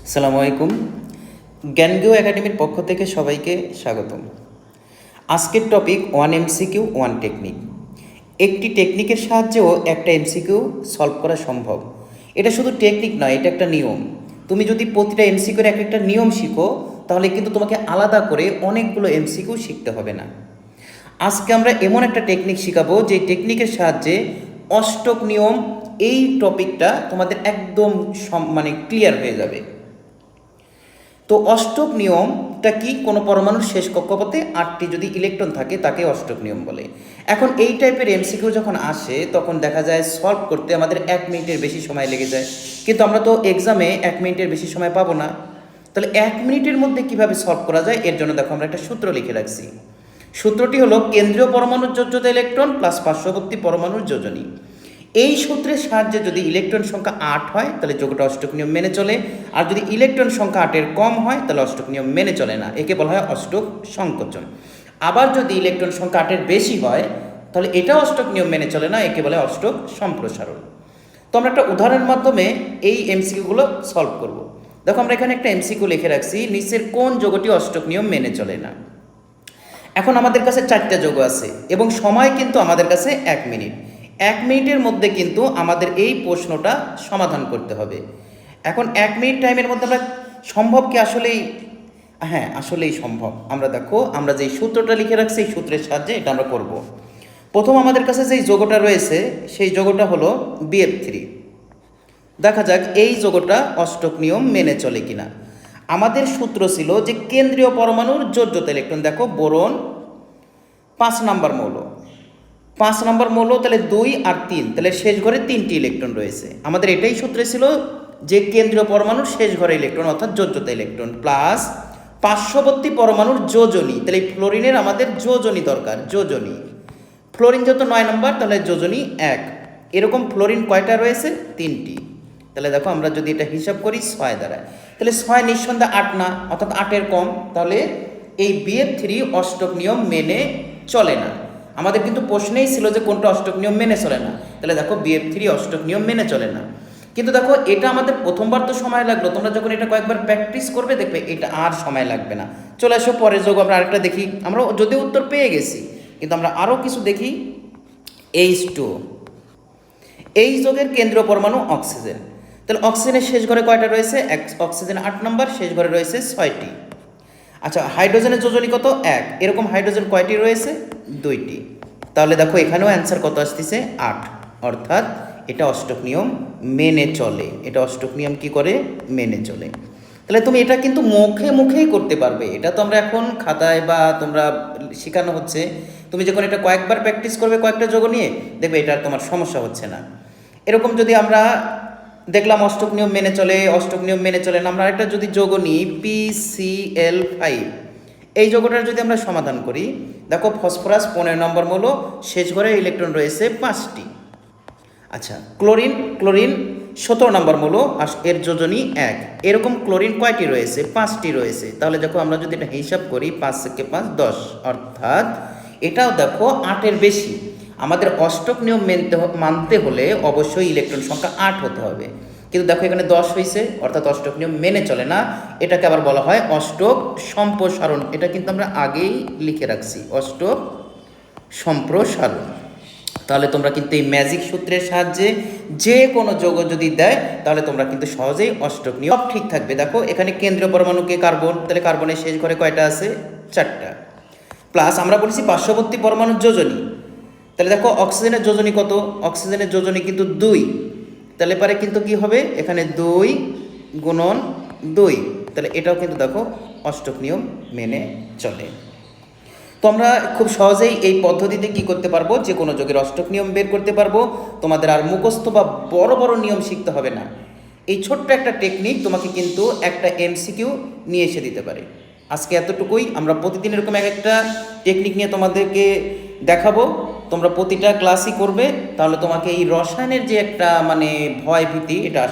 আসসালামু আলাইকুম। জ্ঞানগেও একাডেমির পক্ষ থেকে সবাইকে স্বাগতম। আজকের টপিক 1 MCQ 1 টেকনিক। একটি টেকনিকের সাহায্যেও একটা এমসিকিউ সলভ করা সম্ভব। এটা শুধু টেকনিক নয়, এটা একটা নিয়ম। তুমি যদি প্রতিটা এমসিকিউর একটা নিয়ম শিখো, তাহলে কিন্তু তোমাকে আলাদা করে অনেকগুলো এমসিকিউ শিখতে হবে না। আজকে আমরা এমন একটা টেকনিক শিখাবো যে টেকনিকের সাহায্যে অষ্টক নিয়ম, এই টপিকটা তোমাদের একদম ক্লিয়ার হয়ে যাবে। তো অষ্টক নিয়মটা কি? কোনো পরমাণুর শেষ কক্ষপথে 8টি যদি ইলেকট্রন থাকে তাকে অষ্টক নিয়ম বলে। এখন এই টাইপের এমসিকিউ যখন আসে তখন দেখা যায় সলভ করতে আমাদের 1 মিনিটের বেশি সময় লেগে যায়, কিন্তু আমরা তো এক্সামে 1 মিনিটের বেশি সময় পাবো না। তাহলে 1 মিনিটের মধ্যে কিভাবে সলভ করা যায়, এর জন্য দেখো আমরা একটা সূত্র লিখে রাখছি। সূত্রটি হলো কেন্দ্রীয় পরমাণুর যোজ্যতা ইলেকট্রন প্লাস পার্শ্ববর্তী পরমাণুর যোজনী। এই সূত্রের সাহায্যে যদি ইলেকট্রন সংখ্যা 8 হয় তাহলে যৌগটা অষ্টক নিয়ম মেনে চলে, আর যদি ইলেকট্রন সংখ্যা 8-এর কম হয় তাহলে অষ্টক নিয়ম মেনে চলে না, একে বলা হয় অষ্টক সংকোচন। আবার যদি ইলেকট্রন সংখ্যা 8-এর বেশি হয় তাহলে এটা অষ্টক নিয়ম মেনে চলে না, একে বলে অষ্টক সম্প্রসারণ। তো আমরা একটা উদাহরণের মাধ্যমে এই এমসিকিউগুলো সলভ করব। দেখো আমরা এখানে একটা এমসিকিউ লিখে রাখছি, নিচের কোন যৌগটি অষ্টক নিয়ম মেনে চলে না। এখন আমাদের কাছে 4টা যৌগ আছে এবং সময় কিন্তু আমাদের কাছে 1 মিনিট। 1 মিনিটের মধ্যে কিন্তু আমাদের এই প্রশ্নটা সমাধান করতে হবে। এখন 1 মিনিট টাইমের মধ্যে আমরা সম্ভব কি আসলেই? হ্যাঁ, আসলেই সম্ভব। আমরা যেই সূত্রটা লিখে রাখছি এই সূত্রের সাহায্যে এটা আমরা করব। প্রথম আমাদের কাছে যেই যৌগটা রয়েছে সেই যৌগটা হলো BF3। দেখা যাক এই যৌগটা অষ্টক নিয়ম মেনে চলে কিনা। আমাদের সূত্র ছিল যে কেন্দ্রীয় পরমাণুর যোজ্যতা ইলেকট্রন, দেখো বোরন 5 নম্বর মৌল, 5 নম্বর মৌল, তাহলে 2 আর 3, তাহলে শেষ ঘরে 3টি ইলেকট্রন রয়েছে। আমাদের এটাই সূত্রে ছিল যে কেন্দ্রীয় পরমাণুর শেষ ঘরে ইলেকট্রন অর্থাৎ যোজ্যতা ইলেকট্রন প্লাস পার্শ্ববর্তী পরমাণুর যোজনী, তাহলে ফ্লোরিনের আমাদের যোজনী দরকার, যোজনী। ফ্লোরিন যত 9 নম্বর তাহলে যোজনী 1। এরকম ফ্লোরিন কয়টা রয়েছে? 3টি। তাহলে দেখো আমরা যদি এটা হিসাব করি 6 দ্বারা, তাহলে 6 নিঃসন্দেহে 8 না, অর্থাৎ 8-এর কম, তাহলে এই BF3 অষ্টক নিয়ম মেনে চলে না। আমাদের কিন্তু প্রশ্নেই ছিল যে কোনটা অষ্টক নিয়ম মেনে চলে না, তাহলে দেখো BF3 অষ্টক নিয়ম মেনে চলে না। কিন্তু দেখো এটা আমাদের প্রথমবার তো সময় লাগলো, তোমরা যখন এটা কয়েকবার প্র্যাকটিস করবে দেখবে এটা আর সময় লাগবে না। চলে আসো পরের যোগ আমরা আরেকটা দেখি। আমরা যদিও উত্তর পেয়ে গেছি কিন্তু আমরা আরও কিছু দেখি। H2, এই যোগের কেন্দ্রীয় পরমাণু অক্সিজেন, তাহলে অক্সিজেনের শেষ ঘরে কয়টা রয়েছে? অক্সিজেন 8 নম্বর, শেষ ঘরে রয়েছে 6টি। আচ্ছা, হাইড্রোজেনের যোজনী কত? 1। এরকম হাইড্রোজেন কয়টি রয়েছে? 2টি। তাহলে দেখো এখানেও অ্যান্সার কত আসতেছে? 8, অর্থাৎ এটা অষ্টক নিয়ম মেনে চলে। এটা অষ্টক নিয়ম কি করে? মেনে চলে। তাহলে তুমি এটা কিন্তু মুখে মুখেই করতে পারবে, এটা তো আমরা এখন খাতায় বা তোমরা শেখানো হচ্ছে। তুমি যখন এটা কয়েকবার প্র্যাকটিস করবে কয়েকটা যোগ নিয়ে, দেখবে এটা আর তোমার সমস্যা হচ্ছে না। এরকম যদি আমরা দেখলাম অষ্টক নিয়ম মেনে চলে, অষ্টক নিয়ম মেনে চলে না, আমরা একটা যদি যোগ নিই PCl5, এই যোগটার যদি আমরা সমাধান করি, দেখো ফসফরাস 15 নম্বর মৌল, শেষ ঘরে ইলেকট্রন রয়েছে 5টি। আচ্ছা, ক্লোরিন 17 নম্বর মৌল, আর এর যোজনী 1। এরকম ক্লোরিন কয়টি রয়েছে? 5টি রয়েছে। তাহলে দেখো আমরা যদি এটা হিসাব করি 5 থেকে 5 10, অর্থাৎ এটাও দেখো 8-এর বেশি। আমাদের অষ্টক নিয়ম মানতে হলে অবশ্যই ইলেকট্রন সংখ্যা 8 হতে হবে, কিন্তু দেখো এখানে 10 হয়েছে, অর্থাৎ অষ্টক নিয়ম মেনে চলে না। এটাকে আবার বলা হয় অষ্টক সম্প্রসারণ। এটা কিন্তু আমরা আগেই লিখে রাখছি, অষ্টক সম্প্রসারণ। তাহলে তোমরা কিন্তু এই ম্যাজিক সূত্রের সাহায্যে যে কোনো যোগ যদি দেয় তাহলে তোমরা কিন্তু সহজেই অষ্টক নিয়ম সব ঠিক থাকবে। দেখো এখানে কেন্দ্রীয় পরমাণুকে কার্বন, তাহলে কার্বনের শেষ ঘরে কয়টা আছে? 4টা। প্লাস আমরা বলেছি পার্শ্ববর্তী পরমাণুর যোজনী, তাহলে দেখো অক্সিজেনের যোজনী কত? অক্সিজেনের যোজনী কিন্তু 2, তাহলে পরে কিন্তু কি হবে? এখানে 2 গুণন 2, তাহলে এটাও কিন্তু দেখো অষ্টক নিয়ম মেনে চলে। তো আমরা খুব সহজেই এই পদ্ধতিতে কি করতে পারবো? যে কোনো যোগের অষ্টক নিয়ম বের করতে পারবো। তোমাদের আর মুখস্থ বা বড় বড় নিয়ম শিখতে হবে না। এই ছোট্ট একটা টেকনিক তোমাকে কিন্তু একটা এমসিকিউ নিয়ে এসে দিতে পারে। আজকে এতটুকুই। আমরা প্রতিদিন এরকম একটা টেকনিক নিয়ে তোমাদেরকে দেখাবো। তোমরা প্রতিটা ক্লাসই করবে, তাহলে তোমাকে এই রসায়নের যে একটা ভয় ভীতি এটা